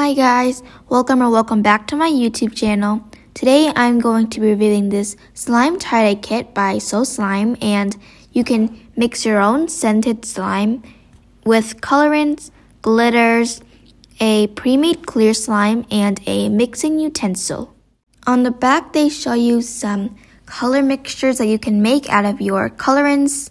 Hi guys, welcome back to my YouTube channel. Today I'm going to be reviewing this slime tie-dye kit by So Slime, and you can mix your own scented slime with colorants, glitters, a pre-made clear slime, and a mixing utensil. On the back they show you some color mixtures that you can make out of your colorants.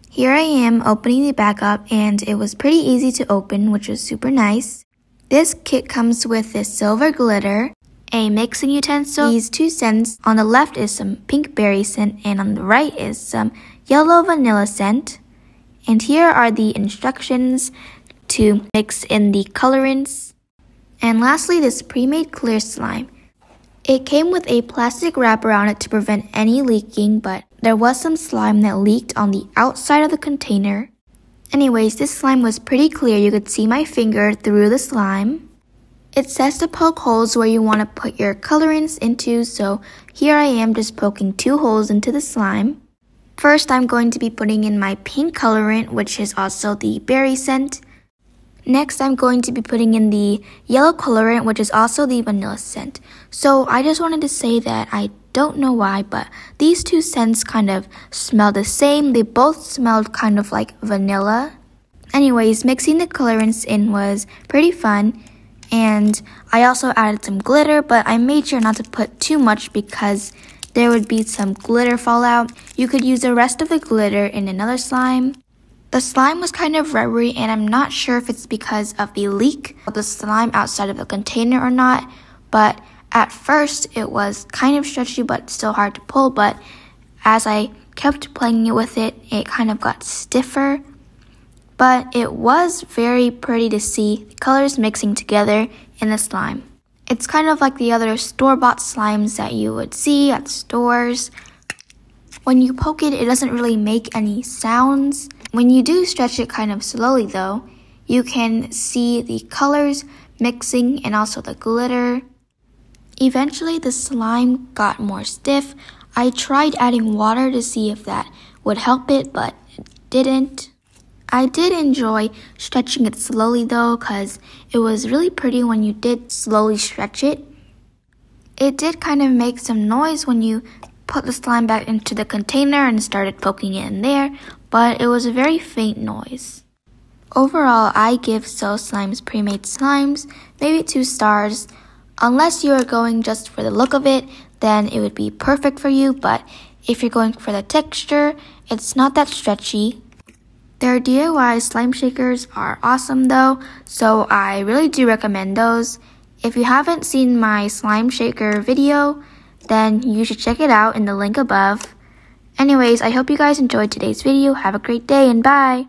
Here I am opening the bag up, and it was pretty easy to open, which was super nice. This kit comes with this silver glitter, a mixing utensil, these 2 scents. On the left is some pink berry scent, and on the right is some yellow vanilla scent. And here are the instructions to mix in the colorants. And lastly, this pre-made clear slime. It came with a plastic wrap around it to prevent any leaking, but there was some slime that leaked on the outside of the container. Anyways, this slime was pretty clear. You could see my finger through the slime. It says to poke holes where you want to put your colorants into, so here I am just poking 2 holes into the slime. First, I'm going to be putting in my pink colorant, which is also the berry scent. Next, I'm going to be putting in the yellow colorant, which is also the vanilla scent. So I just wanted to say that I don't know why, but these 2 scents kind of smell the same. They both smelled kind of like vanilla. Anyways, mixing the colorants in was pretty fun, and I also added some glitter, but I made sure not to put too much because there would be some glitter fallout. You could use the rest of the glitter in another slime. The slime was kind of rubbery, and I'm not sure if it's because of the leak of the slime outside of the container or not, but at first it was kind of stretchy but still hard to pull, but as I kept playing with it, it kind of got stiffer. But it was very pretty to see the colors mixing together in the slime. It's kind of like the other store-bought slimes that you would see at stores. When you poke it, it doesn't really make any sounds. When you do stretch it kind of slowly though, you can see the colors mixing and also the glitter. Eventually the slime got more stiff. I tried adding water to see if that would help it, but it didn't. I did enjoy stretching it slowly though, because it was really pretty when you did slowly stretch it. It did kind of make some noise when you put the slime back into the container and started poking it in there, but it was a very faint noise. Overall, I give So Slime's pre-made slimes maybe 2 stars. Unless you are going just for the look of it, then it would be perfect for you, but if you're going for the texture, it's not that stretchy. Their DIY slime shakers are awesome though, so I really do recommend those. If you haven't seen my slime shaker video, then you should check it out in the link above. Anyways, I hope you guys enjoyed today's video. Have a great day and bye!